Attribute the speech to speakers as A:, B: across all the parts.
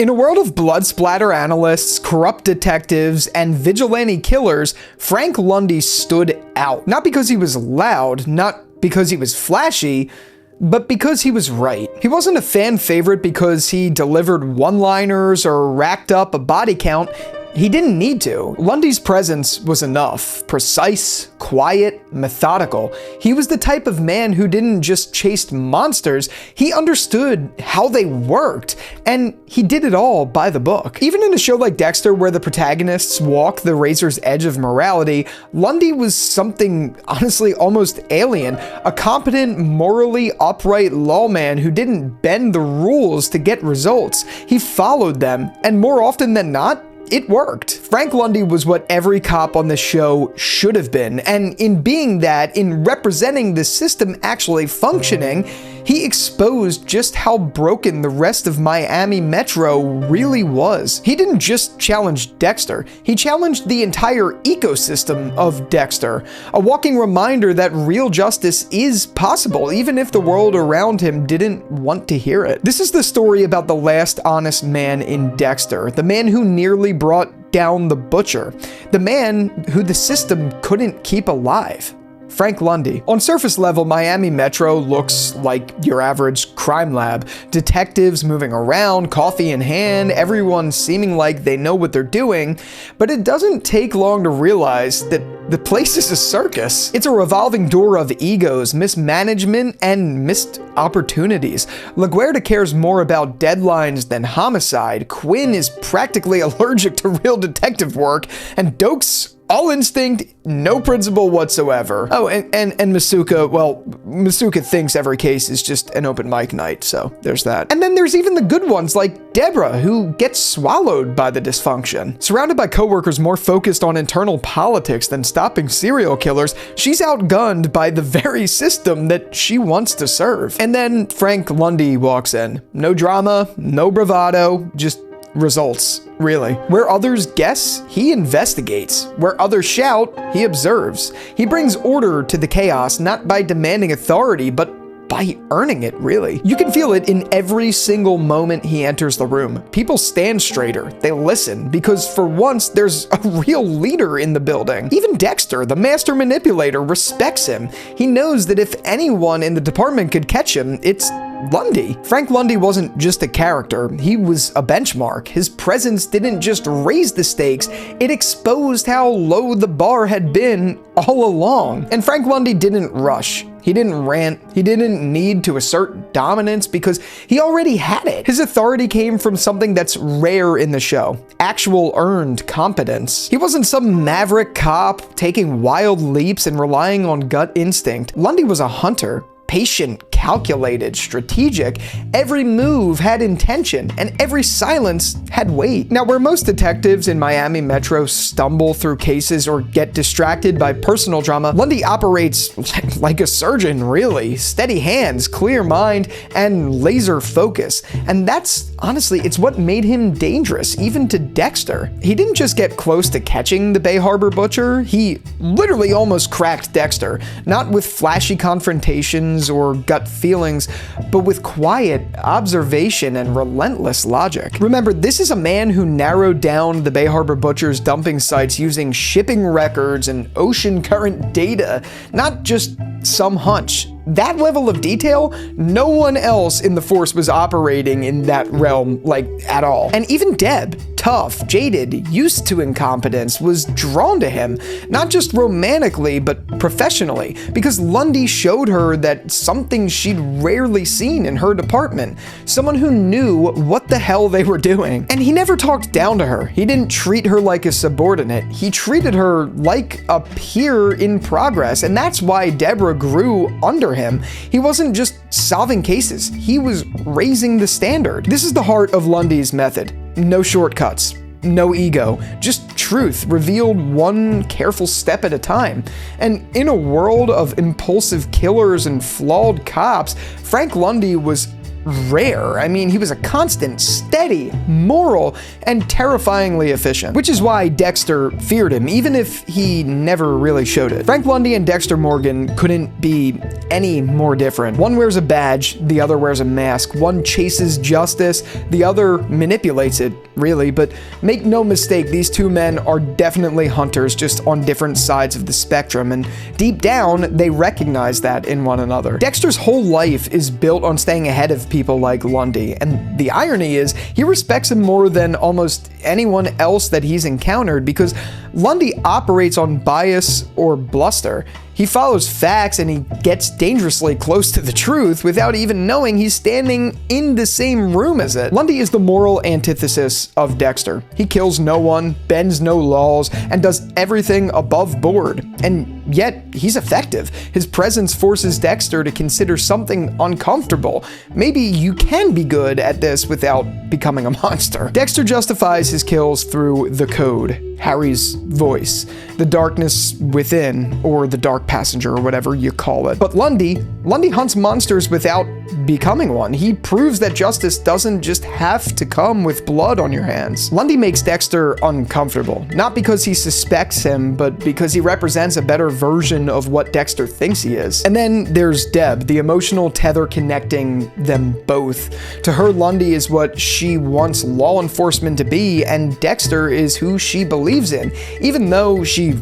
A: In a world of blood splatter analysts, corrupt detectives, and vigilante killers, Frank Lundy stood out. Not because he was loud, not because he was flashy, but because he was right. He wasn't a fan favorite because he delivered one-liners or racked up a body count. He didn't need to. Lundy's presence was enough. Precise, quiet, methodical. He was the type of man who didn't just chase monsters, he understood how they worked, and he did it all by the book. Even in a show like Dexter, where the protagonists walk the razor's edge of morality, Lundy was something honestly almost alien. A competent, morally upright lawman who didn't bend the rules to get results. He followed them, and more often than not, it worked. Frank Lundy was what every cop on the show should have been, and in being that, in representing the system actually functioning, he exposed just how broken the rest of Miami Metro really was. He didn't just challenge Dexter, he challenged the entire ecosystem of Dexter, a walking reminder that real justice is possible, even if the world around him didn't want to hear it. This is the story about the last honest man in Dexter, the man who nearly brought down the butcher, the man who the system couldn't keep alive. Frank Lundy. On surface level, Miami Metro looks like your average crime lab. Detectives moving around, coffee in hand, everyone seeming like they know what they're doing, but it doesn't take long to realize that the place is a circus. It's a revolving door of egos, mismanagement, and missed opportunities. LaGuardia cares more about deadlines than homicide. Quinn is practically allergic to real detective work, and Doak's all instinct, no principle whatsoever. Oh, and Masuka, well, Masuka thinks every case is just an open mic night, so there's that. And then there's even the good ones like Deborah, who gets swallowed by the dysfunction. Surrounded by coworkers more focused on internal politics than stopping serial killers, she's outgunned by the very system that she wants to serve. And then Frank Lundy walks in. No drama, no bravado, just results, really. Where others guess, he investigates. Where others shout, he observes. He brings order to the chaos, not by demanding authority, but by earning it, really. You can feel it in every single moment he enters the room. People stand straighter, they listen, because for once there's a real leader in the building. Even Dexter, the master manipulator, respects him. He knows that if anyone in the department could catch him, it's Lundy. Frank Lundy wasn't just a character, he was a benchmark. His presence didn't just raise the stakes, it exposed how low the bar had been all along. And Frank Lundy didn't rush. He didn't rant. He didn't need to assert dominance because he already had it. His authority came from something that's rare in the show: actual earned competence. He wasn't some maverick cop taking wild leaps and relying on gut instinct. Lundy was a hunter. Patient, calculated, strategic. Every move had intention, and every silence had weight. Now, where most detectives in Miami Metro stumble through cases or get distracted by personal drama, Lundy operates like a surgeon, really. Steady hands, clear mind, and laser focus. And that's, honestly, it's what made him dangerous, even to Dexter. He didn't just get close to catching the Bay Harbor butcher, he literally almost cracked Dexter. Not with flashy confrontations or gut feelings, but with quiet observation and relentless logic. Remember, this is a man who narrowed down the Bay Harbor butcher's dumping sites using shipping records and ocean current data, not just some hunch. That level of detail, no one else in the force was operating in that realm, like, at all. And even Deb, tough, jaded, used to incompetence, was drawn to him, not just romantically, but professionally, because Lundy showed her that something she'd rarely seen in her department, someone who knew what the hell they were doing. And he never talked down to her. He didn't treat her like a subordinate. He treated her like a peer in progress, and that's why Deborah grew under him. He wasn't just solving cases, he was raising the standard. This is the heart of Lundy's method. No shortcuts, no ego, just truth revealed one careful step at a time. And in a world of impulsive killers and flawed cops, Frank Lundy was rare. I mean, he was a constant, steady, moral, and terrifyingly efficient. Which is why Dexter feared him, even if he never really showed it. Frank Lundy and Dexter Morgan couldn't be any more different. One wears a badge, the other wears a mask. One chases justice, the other manipulates it, really. But make no mistake, these two men are definitely hunters, just on different sides of the spectrum, and deep down, they recognize that in one another. Dexter's whole life is built on staying ahead of people like Lundy, and the irony is, he respects him more than almost anyone else that he's encountered because Lundy operates on bias or bluster. He follows facts and he gets dangerously close to the truth without even knowing he's standing in the same room as it. Lundy is the moral antithesis of Dexter. He kills no one, bends no laws, and does everything above board. And yet, he's effective. His presence forces Dexter to consider something uncomfortable. Maybe you can be good at this without becoming a monster. Dexter justifies his kills through the code, Harry's voice, the darkness within, or the dark passenger, or whatever you call it. But Lundy hunts monsters without becoming one. He proves that justice doesn't just have to come with blood on your hands. Lundy makes Dexter uncomfortable, not because he suspects him, but because he represents a better version of what Dexter thinks he is. And then there's Deb, the emotional tether connecting them both. To her, Lundy is what she wants law enforcement to be, and Dexter is who she believes in, even though she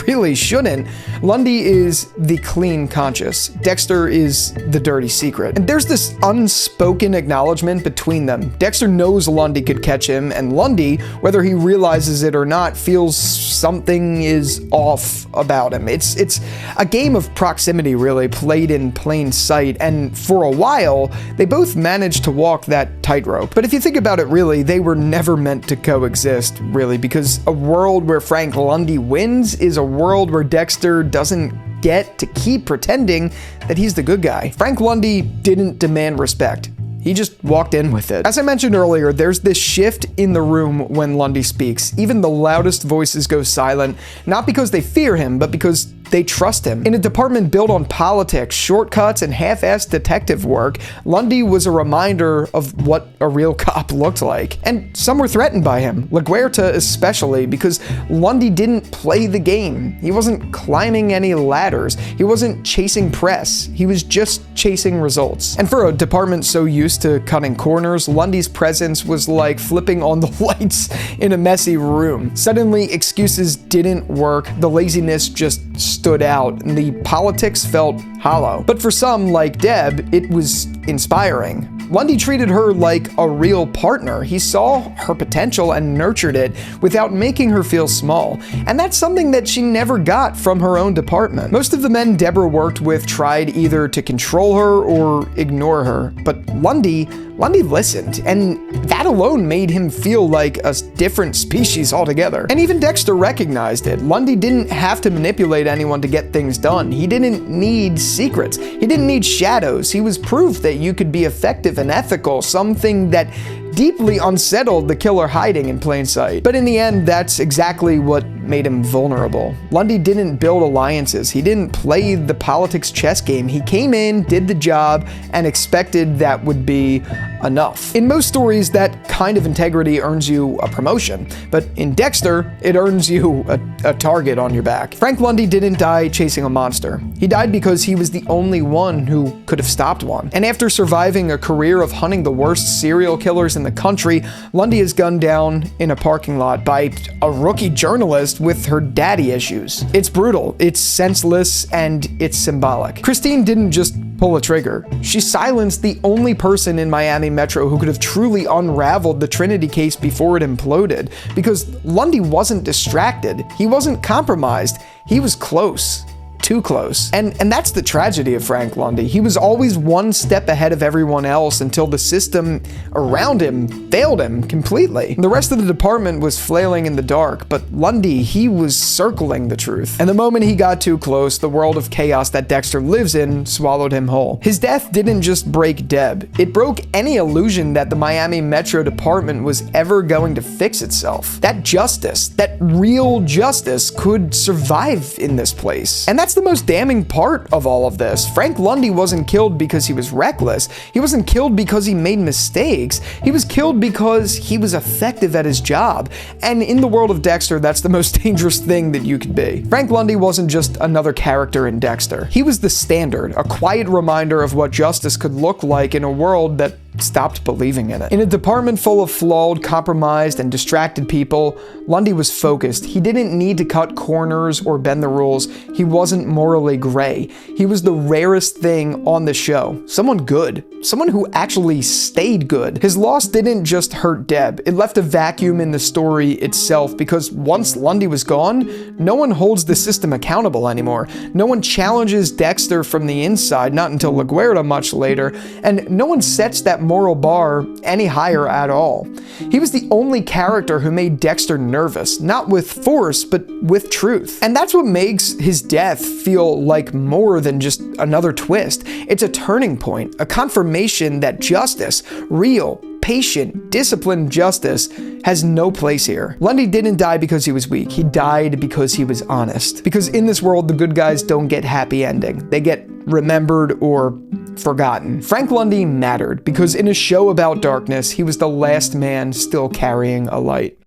A: really shouldn't. Lundy is the clean conscience. Dexter is the dirty secret. And there's this unspoken acknowledgement between them. Dexter knows Lundy could catch him, and Lundy, whether he realizes it or not, feels something is off about him. It's a game of proximity, really, played in plain sight, and for a while, they both managed to walk that tightrope. But if you think about it, really, they were never meant to coexist, really, because a world where Frank Lundy wins is a world where Dexter doesn't get to keep pretending that he's the good guy. Frank Lundy didn't demand respect. He just walked in with it. As I mentioned earlier, there's this shift in the room when Lundy speaks. Even the loudest voices go silent, not because they fear him, but because they trust him. In a department built on politics, shortcuts, and half-assed detective work, Lundy was a reminder of what a real cop looked like. And some were threatened by him, LaGuerta especially, because Lundy didn't play the game. He wasn't climbing any ladders. He wasn't chasing press. He was just chasing results. And for a department so used to cutting corners, Lundy's presence was like flipping on the lights in a messy room. Suddenly, excuses didn't work. The laziness just stood out, and the politics felt hollow. But for some, like Deb, it was inspiring. Lundy treated her like a real partner. He saw her potential and nurtured it without making her feel small. And that's something that she never got from her own department. Most of the men Deborah worked with tried either to control her or ignore her. But Lundy listened, and that alone made him feel like a different species altogether. And even Dexter recognized it. Lundy didn't have to manipulate anyone to get things done. He didn't need secrets. He didn't need shadows. He was proof that you could be effective and ethical, something that deeply unsettled the killer hiding in plain sight. But in the end, that's exactly what made him vulnerable. Lundy didn't build alliances. He didn't play the politics chess game. He came in, did the job, and expected that would be enough. In most stories, that kind of integrity earns you a promotion, but in Dexter, it earns you a target on your back. Frank Lundy didn't die chasing a monster. He died because he was the only one who could have stopped one. And after surviving a career of hunting the worst serial killers in the country, Lundy is gunned down in a parking lot by a rookie journalist with her daddy issues. It's brutal, it's senseless, and it's symbolic. Christine didn't just pull a trigger. She silenced the only person in Miami Metro who could have truly unraveled the Trinity case before it imploded, because Lundy wasn't distracted. He wasn't compromised. He was close. Too close. And that's the tragedy of Frank Lundy. He was always one step ahead of everyone else until the system around him failed him completely. The rest of the department was flailing in the dark, but Lundy, he was circling the truth. And the moment he got too close, the world of chaos that Dexter lives in swallowed him whole. His death didn't just break Deb. It broke any illusion that the Miami Metro Department was ever going to fix itself. That justice, that real justice, could survive in this place. And that's that's the most damning part of all of this. Frank Lundy wasn't killed because he was reckless. He wasn't killed because he made mistakes. He was killed because he was effective at his job. And in the world of Dexter, that's the most dangerous thing that you could be. Frank Lundy wasn't just another character in Dexter. He was the standard, a quiet reminder of what justice could look like in a world that stopped believing in it. In a department full of flawed, compromised, and distracted people, Lundy was focused. He didn't need to cut corners or bend the rules. He wasn't morally gray. He was the rarest thing on the show. Someone good. Someone who actually stayed good. His loss didn't just hurt Deb. It left a vacuum in the story itself because once Lundy was gone, no one holds the system accountable anymore. No one challenges Dexter from the inside, not until LaGuerta much later, and no one sets that moral bar any higher at all. He was the only character who made Dexter nervous, not with force, but with truth. And that's what makes his death feel like more than just another twist. It's a turning point, a confirmation that justice, real, patient, disciplined justice, has no place here. Lundy didn't die because he was weak. He died because he was honest. Because in this world, the good guys don't get happy ending. They get remembered or forgotten. Frank Lundy mattered because in a show about darkness, he was the last man still carrying a light.